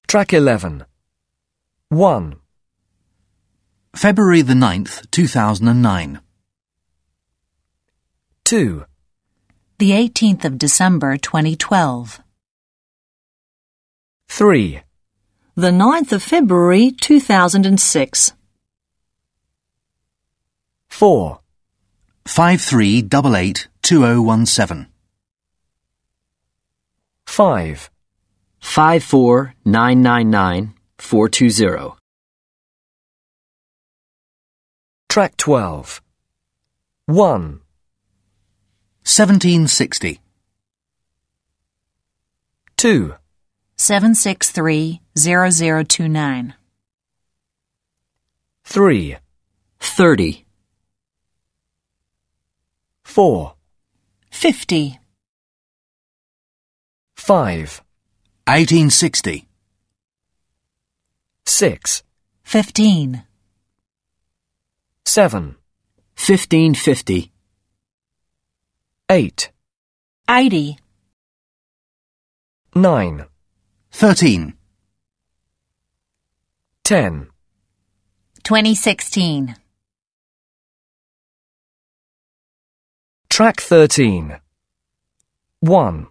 Track 11. 1, February the 9th, 2009. 2, The 18th of December 2012. 3, The 9th of February 2006. 4, 53882017. 5, 54999-420. Track 12. 1, 1760. 2, 763-0029. 3, 30. 4, 50. 5, 1860. 6, 15. 7, 1550. 8, 80. 9, 13. 10. 2016. Track 13. 1,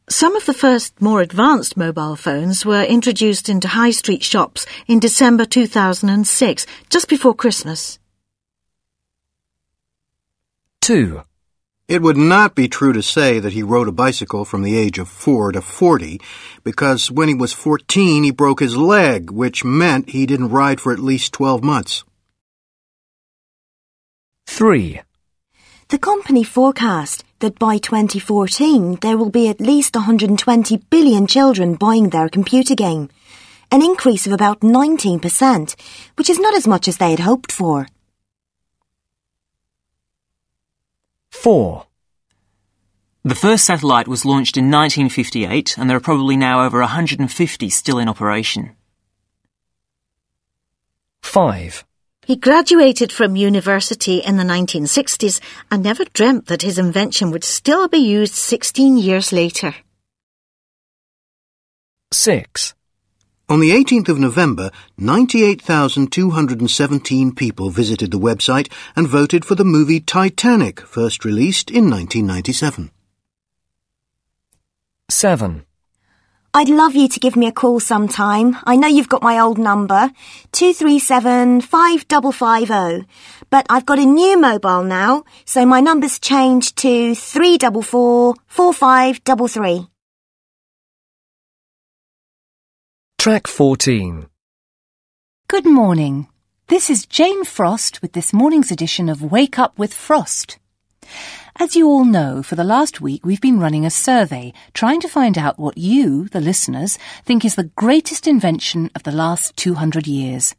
Some of the first more advanced mobile phones were introduced into high street shops in December 2006, just before Christmas. 2, It would not be true to say that he rode a bicycle from the age of 4 to 40, because when he was 14 he broke his leg, which meant he didn't ride for at least 12 months. 3, The company forecast that by 2014 there will be at least 120 billion children buying their computer game, an increase of about 19%, which is not as much as they had hoped for. 4, The first satellite was launched in 1958, and there are probably now over 150 still in operation. 5, He graduated from university in the 1960s and never dreamt that his invention would still be used 16 years later. 6, On the 18th of November, 98,217 people visited the website and voted for the movie Titanic, first released in 1997. 7, I'd love you to give me a call sometime. I know you've got my old number, 237-5550, but I've got a new mobile now, so my number's changed to 344-4533. Track 14. Good morning. This is Jane Frost with this morning's edition of Wake Up with Frost. As you all know, for the last week we've been running a survey trying to find out what you, the listeners, think is the greatest invention of the last 200 years.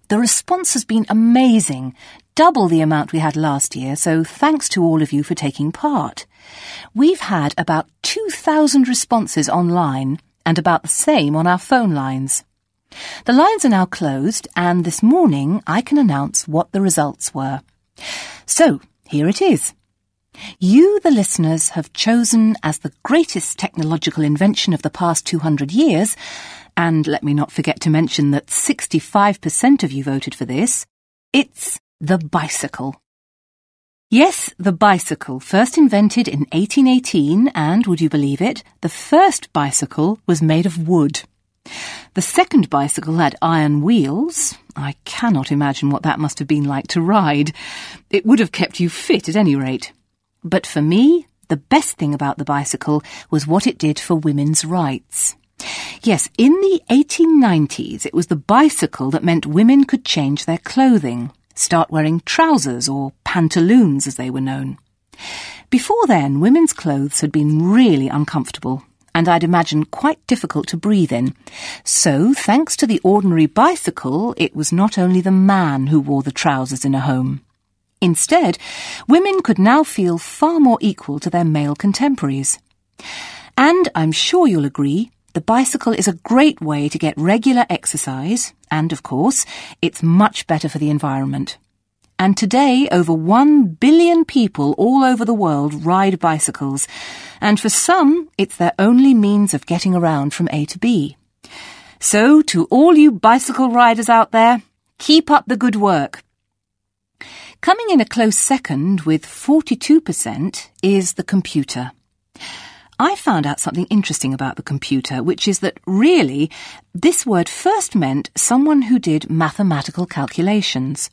The response has been amazing, double the amount we had last year, so thanks to all of you for taking part. We've had about 2,000 responses online and about the same on our phone lines. The lines are now closed, and this morning I can announce what the results were. So, here it is. You, the listeners, have chosen as the greatest technological invention of the past 200 years, and let me not forget to mention that 65% of you voted for this, it's the bicycle. Yes, the bicycle, first invented in 1818, and, would you believe it, the first bicycle was made of wood. The second bicycle had iron wheels. I cannot imagine what that must have been like to ride. It would have kept you fit at any rate. But for me, the best thing about the bicycle was what it did for women's rights. Yes, in the 1890s, it was the bicycle that meant women could change their clothing, start wearing trousers or pantaloons as they were known. Before then, women's clothes had been really uncomfortable, and I'd imagine quite difficult to breathe in. So, thanks to the ordinary bicycle, it was not only the man who wore the trousers in a home. Instead, women could now feel far more equal to their male contemporaries. And I'm sure you'll agree, the bicycle is a great way to get regular exercise, and of course, it's much better for the environment. and today over 1 billion people all over the world ride bicycles, and for some it's their only means of getting around from A to B. So, to all you bicycle riders out there, keep up the good work. Coming in a close second with 42% is the computer. I found out something interesting about the computer, which is that really this word first meant someone who did mathematical calculations.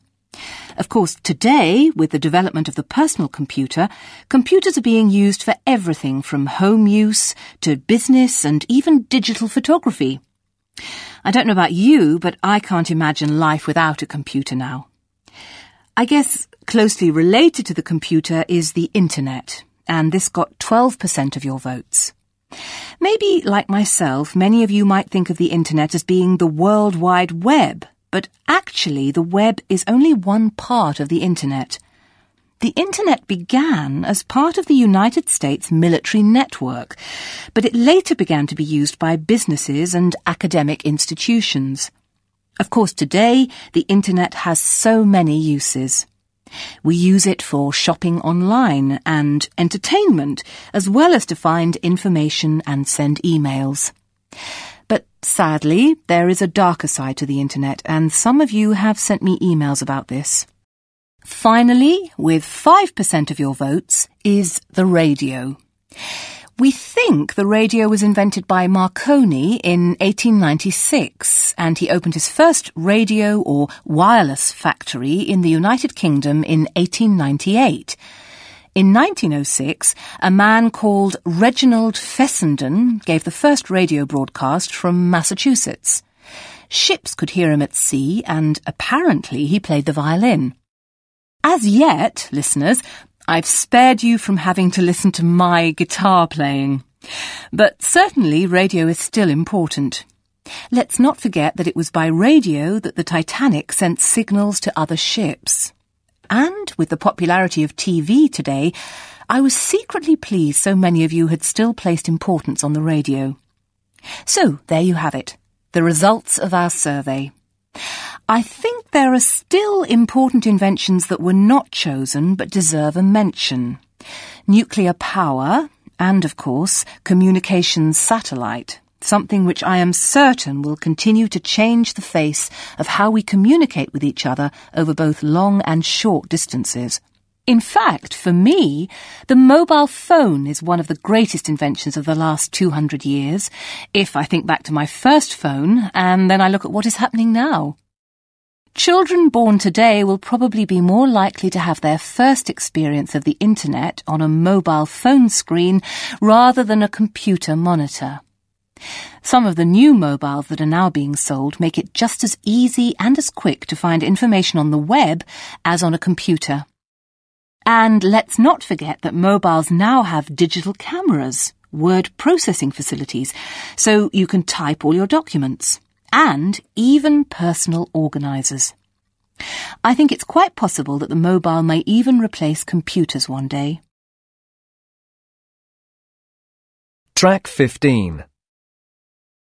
Of course, today, with the development of the personal computer, computers are being used for everything from home use to business and even digital photography. I don't know about you, but I can't imagine life without a computer now. I guess closely related to the computer is the internet, and this got 12% of your votes. Maybe, like myself, many of you might think of the internet as being the World Wide Web, but actually the web is only one part of the internet. The internet began as part of the United States military network, but it later began to be used by businesses and academic institutions. Of course, today, the internet has so many uses. We use it for shopping online and entertainment, as well as to find information and send emails. But sadly, there is a darker side to the internet, and some of you have sent me emails about this. Finally, with 5% of your votes, is the radio. We think the radio was invented by Marconi in 1896, and he opened his first radio or wireless factory in the United Kingdom in 1898. In 1906, a man called Reginald Fessenden gave the first radio broadcast from Massachusetts. Ships could hear him at sea, and apparently he played the violin. As yet, listeners, I've spared you from having to listen to my guitar playing. But certainly radio is still important. Let's not forget that it was by radio that the Titanic sent signals to other ships. And with the popularity of TV today, I was secretly pleased so many of you had still placed importance on the radio. So, there you have it, the results of our survey. I think there are still important inventions that were not chosen but deserve a mention. Nuclear power and, of course, communications satellite, something which I am certain will continue to change the face of how we communicate with each other over both long and short distances. In fact, for me, the mobile phone is one of the greatest inventions of the last 200 years, if I think back to my first phone and then I look at what is happening now. Children born today will probably be more likely to have their first experience of the internet on a mobile phone screen rather than a computer monitor. Some of the new mobiles that are now being sold make it just as easy and as quick to find information on the web as on a computer. And let's not forget that mobiles now have digital cameras, word processing facilities, so you can type all your documents, and even personal organisers. I think it's quite possible that the mobile may even replace computers one day. Track 15.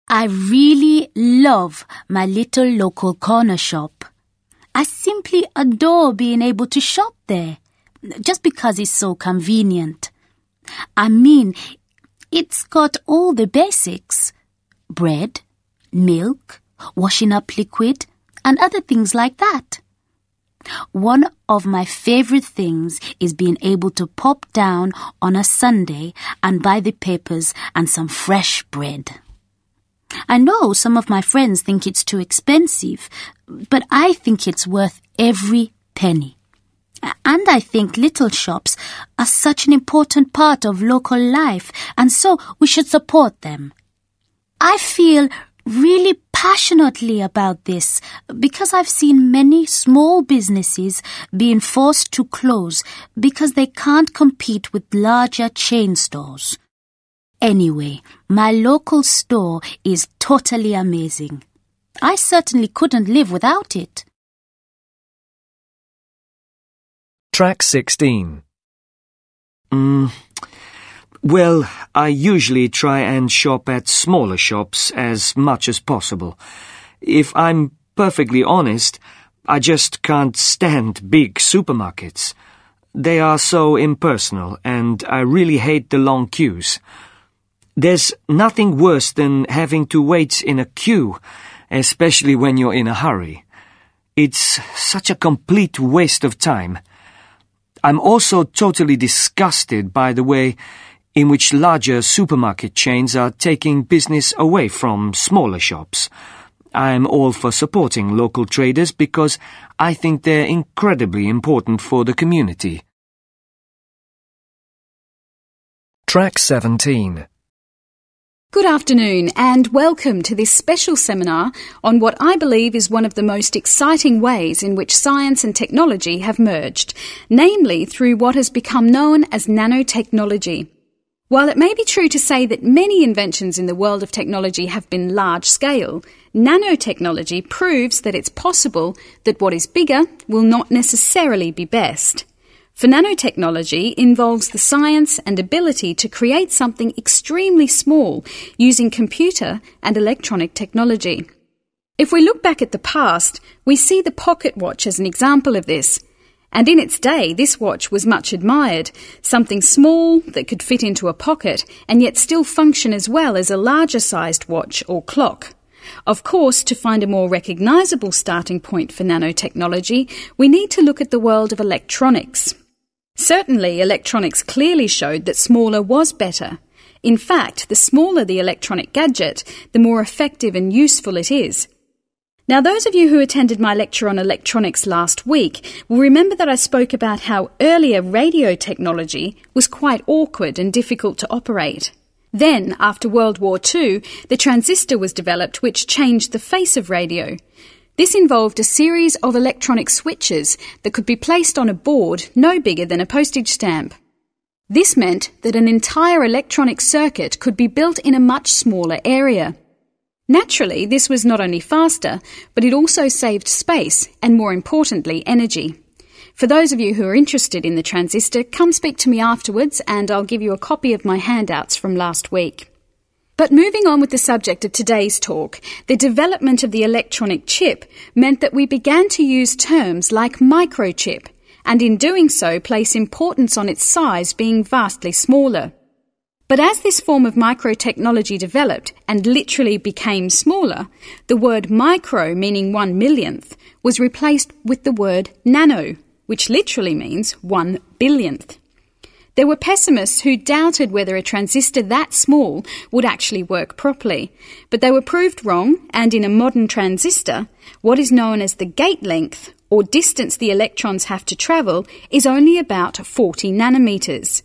I really love my little local corner shop. I simply adore being able to shop there, just because it's so convenient. I mean, it's got all the basics: bread, milk, washing up liquid, and other things like that. One of my favourite things is being able to pop down on a Sunday and buy the papers and some fresh bread. I know some of my friends think it's too expensive, but I think it's worth every penny. And I think little shops are such an important part of local life, and so we should support them. I feel really passionately about this because I've seen many small businesses being forced to close because they can't compete with larger chain stores. Anyway, my local store is totally amazing. I certainly couldn't live without it. Track 16. Well, I usually try and shop at smaller shops as much as possible. If I'm perfectly honest, I just can't stand big supermarkets. They are so impersonal, and I really hate the long queues. There's nothing worse than having to wait in a queue, especially when you're in a hurry. It's such a complete waste of time. I'm also totally disgusted by the way in which larger supermarket chains are taking business away from smaller shops. I'm all for supporting local traders because I think they're incredibly important for the community. Track 17. Good afternoon and welcome to this special seminar on what I believe is one of the most exciting ways in which science and technology have merged, namely through what has become known as nanotechnology. While it may be true to say that many inventions in the world of technology have been large-scale, nanotechnology proves that it's possible that what is bigger will not necessarily be best. For nanotechnology involves the science and ability to create something extremely small using computer and electronic technology. If we look back at the past, we see the pocket watch as an example of this. And in its day, this watch was much admired, something small that could fit into a pocket and yet still function as well as a larger-sized watch or clock. Of course, to find a more recognisable starting point for nanotechnology, we need to look at the world of electronics. Certainly, electronics clearly showed that smaller was better. In fact, the smaller the electronic gadget, the more effective and useful it is. Now, those of you who attended my lecture on electronics last week will remember that I spoke about how earlier radio technology was quite awkward and difficult to operate. Then, after World War II, the transistor was developed, which changed the face of radio. This involved a series of electronic switches that could be placed on a board no bigger than a postage stamp. This meant that an entire electronic circuit could be built in a much smaller area. Naturally, this was not only faster, but it also saved space and, more importantly, energy. For those of you who are interested in the transistor, come speak to me afterwards and I'll give you a copy of my handouts from last week. But moving on with the subject of today's talk, the development of the electronic chip meant that we began to use terms like microchip, and in doing so place importance on its size being vastly smaller. But as this form of microtechnology developed and literally became smaller, the word micro, meaning 1/millionth, was replaced with the word nano, which literally means 1/billionth. There were pessimists who doubted whether a transistor that small would actually work properly, but they were proved wrong, and in a modern transistor, what is known as the gate length, or distance the electrons have to travel, is only about 40 nanometers.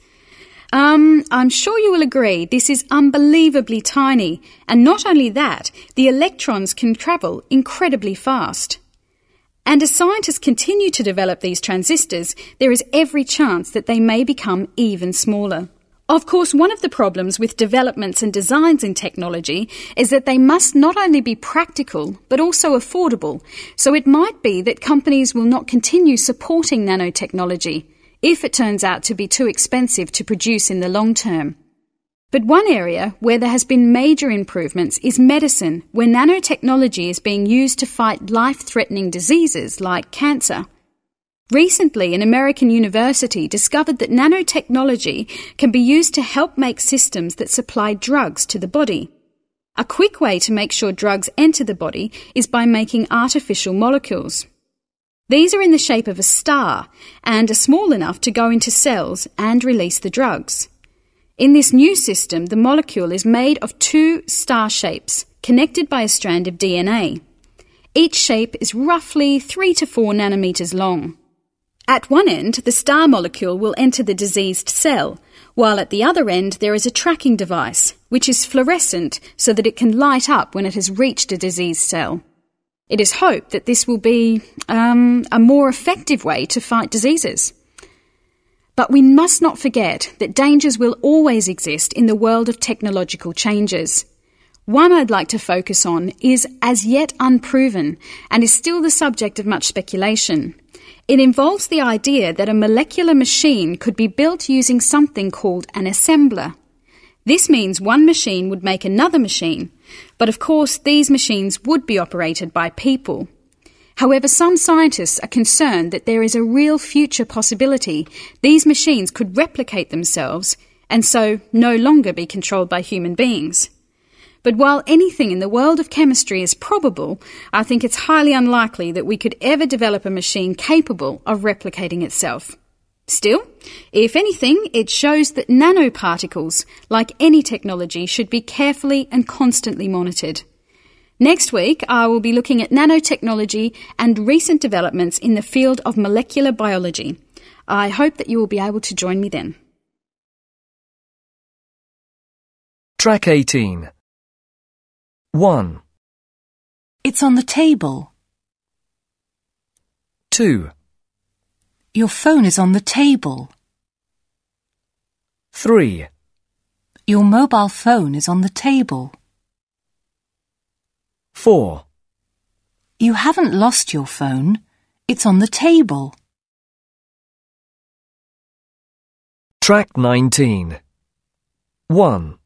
I'm sure you will agree this is unbelievably tiny, and not only that, the electrons can travel incredibly fast. And as scientists continue to develop these transistors, there is every chance that they may become even smaller. Of course, one of the problems with developments and designs in technology is that they must not only be practical, but also affordable, so it might be that companies will not continue supporting nanotechnology if it turns out to be too expensive to produce in the long term. But one area where there has been major improvements is medicine, where nanotechnology is being used to fight life-threatening diseases like cancer. Recently, an American university discovered that nanotechnology can be used to help make systems that supply drugs to the body. A quick way to make sure drugs enter the body is by making artificial molecules. These are in the shape of a star and are small enough to go into cells and release the drugs. In this new system, the molecule is made of 2 star shapes connected by a strand of DNA. Each shape is roughly 3 to 4 nanometers long. At one end, the star molecule will enter the diseased cell, while at the other end there is a tracking device, which is fluorescent so that it can light up when it has reached a diseased cell. It is hoped that this will be a more effective way to fight diseases. But we must not forget that dangers will always exist in the world of technological changes. One I'd like to focus on is as yet unproven and is still the subject of much speculation. It involves the idea that a molecular machine could be built using something called an assembler. This means one machine would make another machine, but of course these machines would be operated by people. However, some scientists are concerned that there is a real future possibility these machines could replicate themselves and so no longer be controlled by human beings. But while anything in the world of chemistry is probable, I think it's highly unlikely that we could ever develop a machine capable of replicating itself. Still, if anything, it shows that nanoparticles, like any technology, should be carefully and constantly monitored. Next week, I will be looking at nanotechnology and recent developments in the field of molecular biology. I hope that you will be able to join me then. Track 18. 1, It's on the table. 2, Your phone is on the table. 3, Your mobile phone is on the table. 4, You haven't lost your phone. It's on the table. Track 19. 1,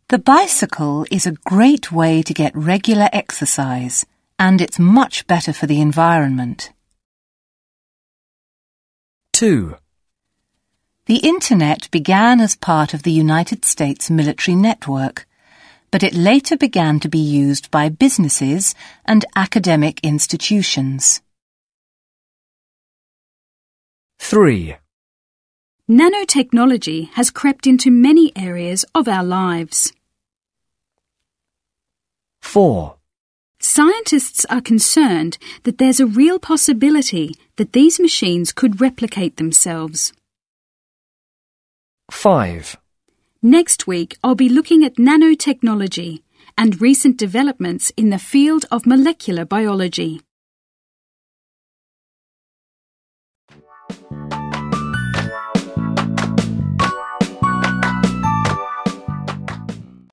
The bicycle is a great way to get regular exercise, and it's much better for the environment. 2, The Internet began as part of the United States military network, but it later began to be used by businesses and academic institutions. 3, Nanotechnology has crept into many areas of our lives. 4, Scientists are concerned that there's a real possibility that these machines could replicate themselves. 5, Next week, I'll be looking at nanotechnology and recent developments in the field of molecular biology.